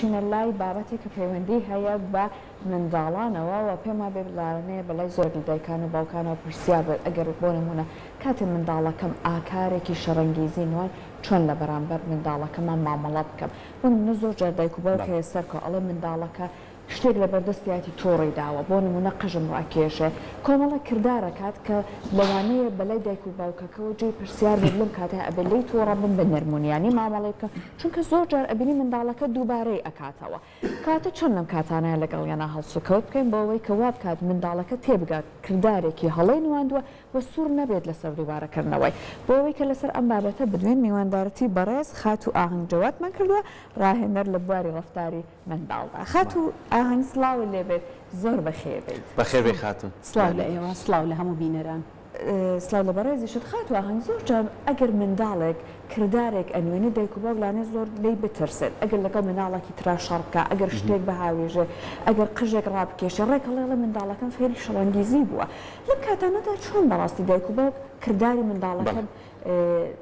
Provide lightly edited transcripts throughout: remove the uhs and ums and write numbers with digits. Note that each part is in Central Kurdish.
بچینە لای بابەتی کە پەیوەندی هەیە بە منداڵانەوە و پێم وایە بێ بەلای زۆر لە دایکان و باوکانەوە پرسیار بێت ئەگەر بۆ نمونە کاتێ منداڵەکەم ئاکارێکی شەرەنگێزی نوان چۆن لە بەرامبەر منداڵەکەمان مامەڵە بکەم بۆ نمونە زۆر جار دایک و باوکە سەرکە ئەڵێ منداڵەکە شتێک لە بەردەستیاتی تۆڕی داوە بۆ نمونە قژم ڕاکێشێ کۆمەڵە کردارەکات کە لەوانەیە بەلای دایک و باوکەکەەوە جێی پرسیار بێت لەم کاتە ئەبێ لی تۆڕە بن بە نەرمونیانی مامەڵێ بکە چونکە زۆر جار ئەبینی منداڵەکە دووبارەی ئەکاتەوە کاتە چۆن لەم کاتانەیە لەگەڵ یانە هەڵسوکەوت بکەین بۆ ئەوەی کە وا بکات منداڵەکە تێبگات کردارێکی هەڵەی نواندووە و سوور نەبێت لەسەر دووبارەکردنەوەی بۆ ئەوەی کە لەسەر ئەم بابەتە بدوێن میواندارەتی بەڕێز خات و ئاهەنگ جەوادمان کردووە ڕاهێنەر لە بواری ڕەفتاری منداڵدا خات و ئاهەنگ سڵاو لێبێت زۆر بەخێربێت بەخێربێ خاتون سڵاو لە ئێوە سڵاو لە هەموو بینەران سڵاو لە بەڕێزیشت خات و ئاهەنگ زۆر جار ئەگەر منداڵێک کردارێک ئەنوێنێ دایک و باوک لانێ زۆر لی بترسێت ئەگەر لەگەڵ منداڵێکی ترا شەڕ بکە ئەگەر شتێک بەهاوێژێ ئەگەر قژێک ڕابکێشێ ڕێکەڵێڵە منداڵەکەم فێری شەڕەنگێزی بووە لەم کاتانەدا چۆن بەڕاستی دایک و باوک کرداری منداڵەکەم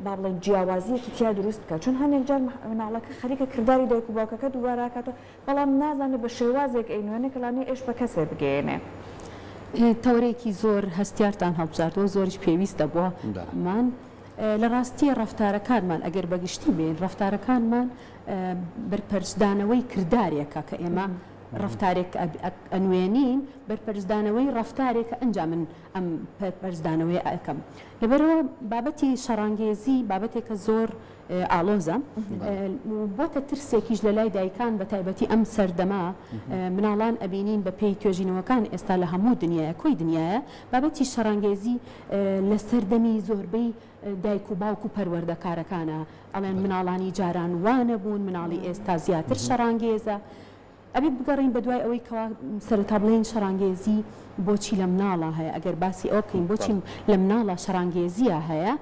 با بڵێن جیاوازیەکی تیا دروست بکە چون هەندێک جار مناڵەکە خەریکە کرداری دایک و باوکەکە دووبارەکاتەوە بەڵام نازانێت بە شێوازێک ئەینوێنێ کە لانێ ئێش بە کەسێ بگەێنێ تەورێکی زۆر هەستیارتان هەڵبژاردەوە زۆریش پێویستە بۆ مان لە ڕاستیە ڕەفتارەکانمان ئەگەر بەگشتی بێن ڕەفتارەکانمان بەرپەرزدانەوەی کردارێکە کە ئێمە ڕەفتارێک ئەنوێنین بەرپەرزدانەوەی ڕەفتارێکە ئەنجام من ئەم پەرزدانەوەی ئەەکەم لەبەرەوە بابەتی شەڕانگێزی بابەتێکە زۆر ئالۆزە بۆتە ترسێکیش لە لای دایکان بە تایبەتی ئەم سەردەما مناڵان ئەبینین بە پێی توێژینەوەکان ئێستا لە هەموو دنیاە کۆی دنیاە بابەتی شەڕانگێزی لە سەردەمی زۆربەی دایک و باوک و پەروەردەکارەکانە ئەڵێن مناڵانی جاران وانە بوون مناڵی ئێستا زیاتر شەڕانگێزە ئەبێ بگەڕین بە دوای ئەوەی کەوا سەرەتا بڵێن شەڕانگێزی بۆچی لە مناڵە هەیە ئەگەر باسی ئەو بکەین بۆچی لە مناڵە شەڕانگێزیە هەیە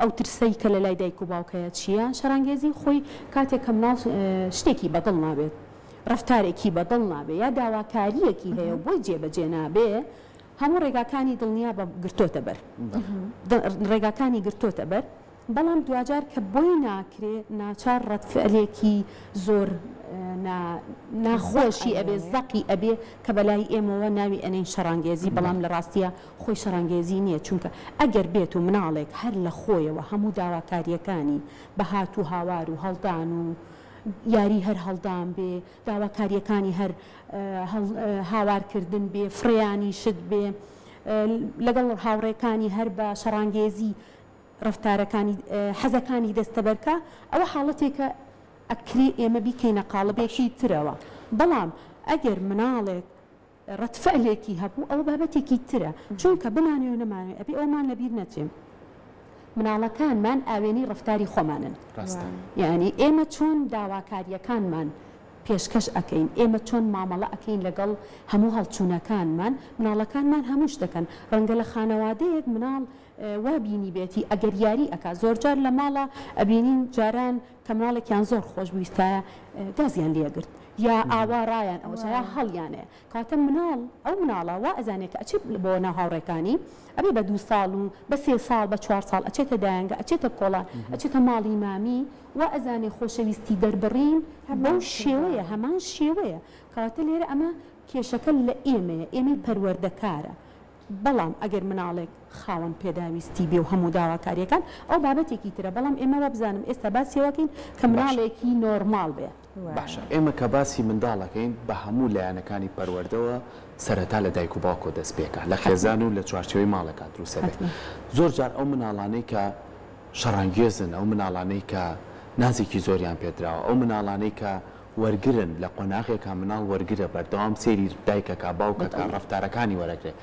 ئەو ترسەی کە لە لای دایک و باوکەیە چییە شەڕانگێزی خۆی کاتێک کە مناڵ شتێکی بەدڵ نابێت ڕەفتارێکی بەدڵ نابێت یا داواکاریەکی هەیە بۆی جێبەجێ نابێ هەموو ڕێگاکانی دڵنیا بە گرتۆتە بەر ڕێگاکانی گرتۆتە بەر بەڵام دوجار کە بۆی ناکرێ ناچار ڕەتفعلێکی زۆر ناخۆشی ئەبێ زەقی ئەبێ کە بەلای ئێمەوە ناوی ئەنین شەڕانگێزی بەڵام لە ڕاستیە خۆی شەڕانگێزی نییە چونکە ئەگەر بێت و مناڵێک هەر لە خۆیەوە هەموو داواکاریەکانی بەهات و هاوار و هەڵدان و یاری هەر هەڵدان بێ داواکاریەکانی هەر هاوارکردن بێ فڕیانی شت بێ لەگەڵ هاوڕێکانی هەر بە شەڕانگێزی ڕەفتارەکانی حەزەکانی دەستەبەرکە ئەوە حاڵەتێکە ئەکری ئێمە بیکەینە قاڵبێکی ترەوە بەڵام ئەگەر مناڵێک ڕەتفعلێکی هەبوو ئەو بابەتێکی ترە چونکە بمانێ و نەمانێ ئەبێ ئەومان لەبیر نەچێم مناڵەکانمان ئاوێنی ڕەفتاری خۆمانن یعنی ئێمە چۆن داواکاریەکانمان پێشکەش ئەەکەین ئێمە چۆن مامەڵە ئەەکەین لەگەڵ هەموو هەڵچوونەکانمان مناڵەکانمان هەمووش دەکەن ڕەنگە لە خانەوادەیەک مناڵ وابینی بێتی ئەگەر یاری ئەکا زۆرجار لە ماڵە ئەبینین جاران کە مناڵێکیان زۆر خۆش بویستایە گازیان لێگرت یا ئاوا ڕایان ئەوەشایە هەڵیانەیە کاتە مناڵ ئەو مناڵە وا ئەزانێت کە ئەچێت بۆ ناهاوڕێکانی ئەبێ بە 2 ساڵ و بە 3 ساڵ بە 4 ساڵ ئەچێتە دایانگە ئەچێتە کۆڵان ئەچێتە ماڵی مامی وا ئەزانێ خۆشەویستی دەربڕین بەو شێوەیە هەمان شێوەیە کاتە لێرە ئەمە کێشەکە لە ئێمەیە ئێمەی پەروەردەکارە بەڵام ئەگەر مناڵێک خاوەن پێداویستی بێ و هەموو داواکاریەکان ئەو بابەتێکی ترە بەڵام ئێمە بزانم ئێستا باسیەوەکەین کە مناڵێکی نۆرماڵ بێ باشە ئێمە کە باسی منداڵەکەین بە هەموو لایەنەکانی پەروەردەوە سەرەتا لە دایک و باوکۆ دەست پێکە لە خێزان و لە چوارچێوەی ماڵەکە دروستە بێت زۆر جار ئەو مناڵانەی کە شەڕانگێزن ئەو مناڵانەی کە نازێکی زۆریان پێدراوە ئەو مناڵانەی کە وەرگرن لە قۆناغێکە مناڵ وەرگرە بەردەوام سێری دایکەکە باوکەکە ڕەفتارەکانی وەرەگرێت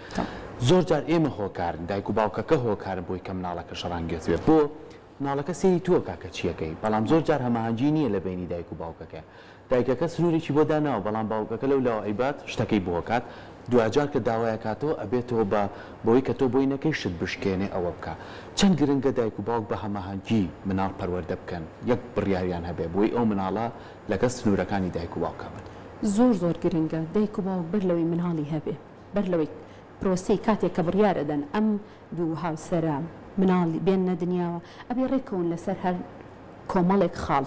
زۆر جار ئێمە هۆکارن دایک و باوکەکە هۆکارن بۆی کە مناڵەکە شەڕانگێز بێت بۆ مناڵەکە سێری تۆکە کە چیەکەی بەڵام زۆر جار هەماهەنگی نییە لە بینی دایک و باوکەکە دایکەکە سنوورێکی بۆ داناوە بەڵام باوکەکە لەو لاوە ئەیبات شتەکەی بۆ هۆکات دوجار کە داوایەکاتەوە ئەبێتەوە بە بۆی کە تۆ بۆی نەکەی شت بشکێنێ ئەوە بکە چەند گرنگە دایک و باوک بە هەماهەنگی مناڵ پەروەردە بکەن یەک بڕیاریان هەبێ بۆی ئەو مناڵە لەگە سنوورەکانی دایک و باوکە بن زۆر گرنگە دایک و باوک بەر لەوەی مناڵی هەبێ بەر لەوەی پرۆسەی کاتێک کە بڕیارەدەن ئەم دوو هاوسەرە مناڵی بێنە دنیاوە ئەبێ ڕێکەون لەسەر هەر کۆمەڵێک خاڵ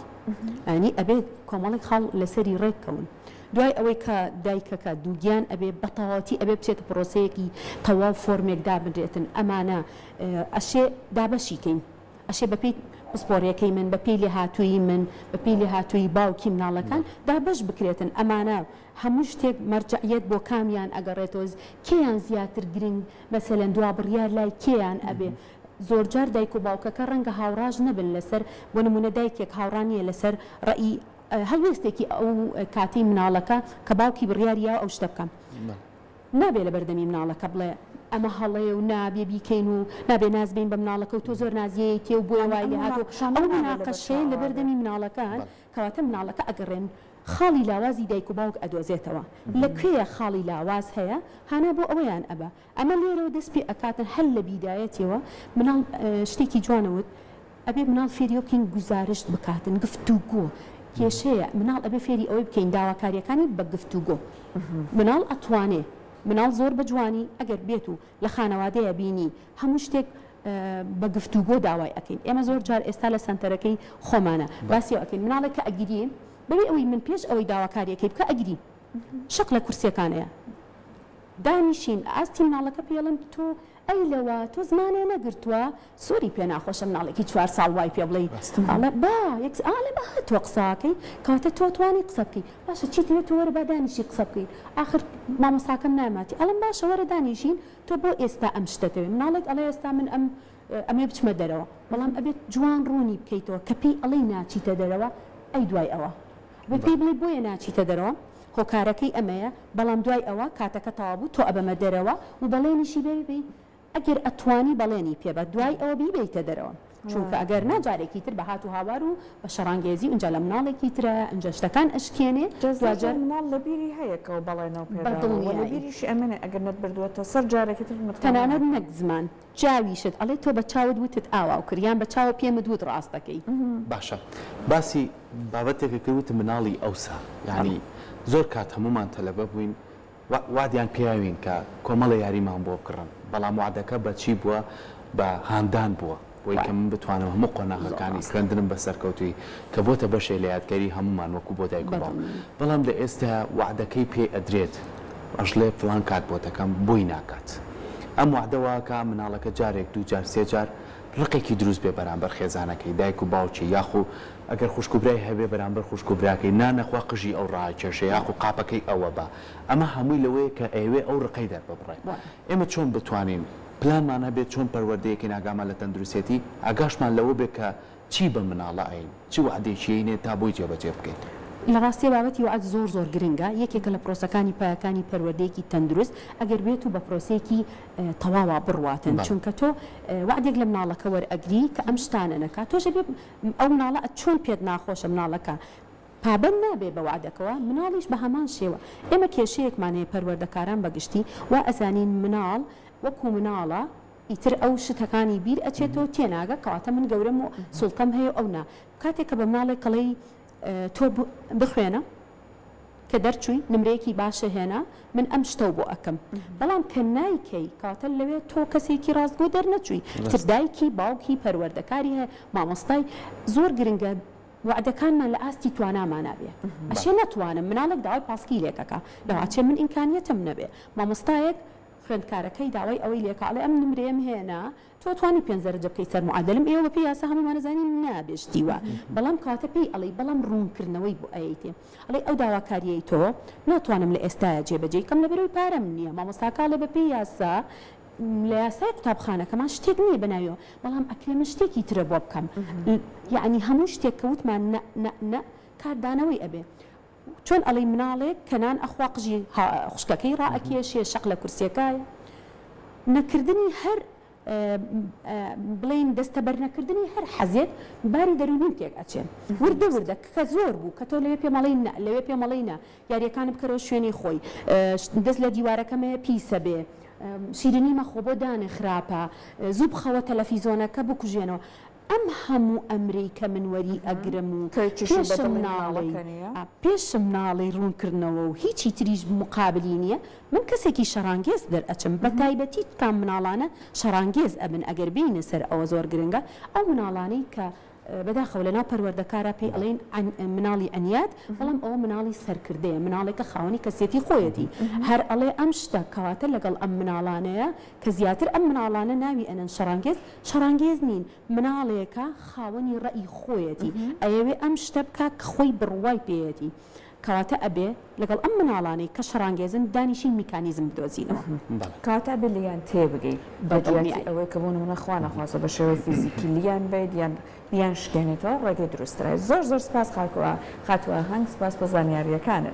ئەنی ئەبێت کۆمەڵێک خاڵ لەسەری ڕێککەون دوای ئەوەی کە دایکەکە دووگیان ئەبێ بەتەواوەتی ئەبێ بچێتە پرۆسەیەکی تەواو فۆرمێک دابدرێتن ئەمانە ئەشێ دابەشیکەین ئەشێ بەپێی پسپۆرەکەی من بەپێی لێهاتووی من بەپێی لێهاتووی باوکی مناڵەکان دابەش بکرێتن ئەمانە هەموو شتێک مەرجعیت بۆ کامیان ئەگەڕێتەوە کێیان زیاتر گرنگ مەسەلەن دوا بڕیار لای کێیان ئەبێ زۆرجار دایک و باوکەکە ڕەنگە هاوڕاژ نەبن لەسەر بۆ نمونە دایکێک هاوڕانیە لەسەر ڕەئی هەڵوێستێکی ئەو کاتی مناڵەکە کە باوکی بڕیاریە ئەو شتە بکەم نابێ لە بەردەمی مناڵەکە بڵێ ئەمە هەڵەیە و نابێ بیکەین و نابێ نازبین بە مناڵەکە و تۆ زۆر نازیەی تێ و بۆی وای لە هاتۆ ئەو مناقەشەیە لە بەردەمی مناڵەکان کەواتە مناڵەکە ئەگەڕێن خاڵی لاوازی دایک و باوک ئەدۆزێتەوە لەکوێیە خاڵی لاواز هەیە هانا بۆ ئەوەیان ئەبە ئەمە لێرەوە دەست پێ ئەکاتن هەل لە بیدایەتەوە مناڵ شتێکی جوانەوت ئەبێ مناڵ فێریۆکین گزارشت بکاتن گفتوگۆ کێشەیە مناڵ ئەبێ فێری ئەوەی بکەین داواکاریەکانی بە گفتوگۆ مناڵ ئەتوانێ مناڵ زۆر بە جوانی ئەگەر بێت و لە خانەوادەیە بینی هەموو شتێک بە گفتوگۆ داوای ئەەکەین ئێمە زۆر جار ئێستا لە سنتەرەکەی خۆمانە باسی ئەەکەین مناڵێک کە ئەگیرین بەوێ ئەوەی من پێش ئەوەی داواکاریەکەی بکە ئەگری شەق لە کورسیەکانەیە دانیشین ئاستی مناڵەکە پێڵم تۆ ئەی لەوە تۆ زمانێ نەگرتووە سۆری پێ ناخۆشە مناڵێکی 4 ساڵ وای پێ بڵێ با ئالە بە هاتووە قساکەی کاتە تۆ توانی قسە بکەی باشە چیتەوێت تۆ وەرە با دانیشی قسە بکەیت آخر مامۆستاکەم ناماتی ئەڵم باشە وەرە دانیشین تۆ بۆ ئێستا ئەم شتەتەوێت مناڵێک ئەڵێ ئێستا من ئەمێ بچمە دەرەوە بەڵام ئەبێت جوان ڕوونی بکەیتەوە کە پێی ئەڵەی ناچیتە دەرەوە ئەی دوای ئەوە پێی بڵێ بۆیە ناچیتە دەرەوە هۆکارەکەی ئەمەیە بەڵام دوای ئەوە کاتەکە تەواو تۆ ئەبەمە دەرەوە و بەڵێنیشی بێ ئەگەر ئەتوانی بەڵێنی پێ بە دوای ئەوە بیبیتە دەرەوە چونکە ئەگەر ناجارێکی تر بە هات و هاوار و بە شەڕانگێزی ئەنجا لە مناڵێکی ترە ئەنجا شتەکان ئەشکێنێ دوجار مناڵ لە بیری هەیەکەوە بەڵێنەوە پێ لە بیریشی ئەمنە ئەگەر نەت بردووەتە سەر جارێکی تر تەنانەت نەک زمان جاویشت ئەڵێ تۆ بە چاوت وتت ئاوا کردیان بە چاوە پێمت وت ڕاستەکەی باشە باسی بابەتێکە کردوتە مناڵی ئەوسا یعنی زۆر کات هەمومان تەلەبە بووین وادیان پێیاوین کە کۆمەڵە یاریمان بۆ بکڕن بەڵام وعدەکە بەچی بووە بە هاندان بووە بۆی کە من بتوانم هەموو قۆناغەکانی خوێندنم بەسەرکەوتوی کە بۆتە بەشێ لە یادگەری هەمومان وەکو بۆ دایک و باوک بەڵام لە ئێستا وعدەکەی پێ ئەدرێت ئەژڵێ فڵان کات بۆتەکەم بۆی ناکات ئەم وعدەوەکە مناڵەکە جارێک دوو جار سێ جار ڕقێکی دروست بێ بەرامبەر خێزانەکەی دایک و باوکی یاخو ئەگەر خوشکوبرای هەبێ بەرامبەر خوشکوبراکەی نانەخوا قژی ئەو ڕاکێشە یاخو قاپەکەی ئەوە بە ئەمە هەمووی لەوەیە کە ئەوێ ئەو ڕقەی دەرببڕێ ئێمە چۆن بتوانین پلانمان هەبێت چۆن پەروەردەیەکی ناگامان لە تەندروستێتی ئاگاشمان لەوە بێ کە چی بە مناڵە ئەین چی وعدێکیینێ تا بۆی جێبەجێ بکەین لە ڕاستی بابەتی وعد زۆر زۆر گرنگە یەکێکە لە پرۆسەکانی پایەکانی پەروەردەیەکی تەندروست ئەگەر بێت و بە پرۆسەیەکی تەواوە بڕواتن چونکە تۆ وعدێک لە مناڵەکە وەرئەگری کە ئەم شتانە نەکات تۆژە بێ ئەو مناڵە چۆن پێت ناخۆشە مناڵەکە پابند نابێ بە وعدەکەوە مناڵیش بە هەمان شێوە ئێمە کێشەیەکمانەیە پەروەردەکاران بەگشتی وا ئەزانین مناڵ وەکو مناڵە ئیتر ئەو شتەکانی بیر ئەچێتەوە تێناگە کەواتە من گەورەم و سوڵتەم هەیە ئەو نا کاتێککە بە مناڵێک کەڵەی تۆ بخوێنە کە دەرچووی نمرەیەکی باشە هێنا من ئەم شتە بۆ ئەەکەم بەڵام کە نایکەی کاتە لەوێ تۆ کەسێکی ڕاستگۆ دەرنەچووی تر دایکی باوکی پەروەردەکاری هەیە مامۆستای زۆر گرنگە وعدەکانمان لە ئاستی توانامانابێ ئەشێ نەتوانم مناڵێک داوای پاسکی لێکەکە لەواچێ من ئیمکانیەتم نەبێ مامۆستایەک خوێندکارەکەی داوای ئەوەی لێکاڵێ ئەم نمرێم هێنا تۆ توانی 5 دەرەجە بکەی سەر معادلم ئێوە بە پێی یاسا هەموومانەزانین نابێشتیوە بەڵام کاتە پێی ئەڵێ بەڵام ڕوونکردنەوەی بۆ ئەیتێ ئەڵێ ئەو داواکاریەی تۆ ناتوانم لە ئێستاە جێبەجێ کەم لەبەرەوەی پارەم نییە مامۆستاکاڵێ بە پێی یاسا لە یاسای قوتابخانەکەمان شتێک نییە بەناویەوە بەڵام ئەکرێ من شتێکی ترە بۆ بکەم یعنی هەموو شتێک کەوتمان کاردانەوەی ئەبێ چۆن ئەڵێ مناڵێک کەنان ئەخوا قژی خوشکەکەی ڕائەکێشێ شەق لە کورسیەکەی نەکردنی هەر بڵین دەستە بەرنەکردنی هەر حەزێت باری دەرونی تێک ئەچێن وردە وردە کە زۆر بوو کە تۆ لەوێ پێمەڵی لەوێ پێمەڵینە یاریەکانە بکەرەوە شوێنی خۆی دەست لە دیوارەکەمەیە پیسە بێ شیرینی مەخۆ بۆ دانێ خراپە زوو بخەوە تەلەڤیزۆنەکە بکوژێنەوە ئەم هەموو ئەمری کە من وەری ئەگرم و پێشم ناڵی ڕوونکردنەوە و هیچی تریش مقابلی نییە من کەسێکی شەرەنگێز دەرئەچم بە تایبەتی کام مناڵانە شەرەنگێز ئەبن ئەگەر بینە سەر ئەوە زۆر گرنگە ئەو مناڵانەی کە بەداخەوە لە ناو پەروەردەکارە پێی ئەڵێن مناڵی ئەنیات بەڵام ئەوە مناڵی سەرکردەیە مناڵێکە خاوەنی کەسێتی خۆیەتی هەر ئەڵێ ئەم شتە کەواتە لەگەڵ ئەم مناڵانەیە کە زیاتر ئەم مناڵانە ناوی ئەنەن شەرەنگێز نین مناڵێکە خاوەنی ڕەئی خۆیەتی ئەیەوێ ئەم شتە بکە کە خۆی بڕوای پێیەتی کەواتە ئەبێ لەگەڵ ئەم مناڵانەی کە شەرەنگێزن دانیشین میکانیزم بدۆزینەوە کەواتە بێ لیان تێبگەیت بەدیاتی ئەوەی کە بۆ نمونە خوا نەخوازە بە شێوەی فیزیکی لیان بێت یان شکێنێتەوە ڕێگەی دروسترە زۆر سپاس خاتووە هەنگ سپاس بە زانیاریەکانت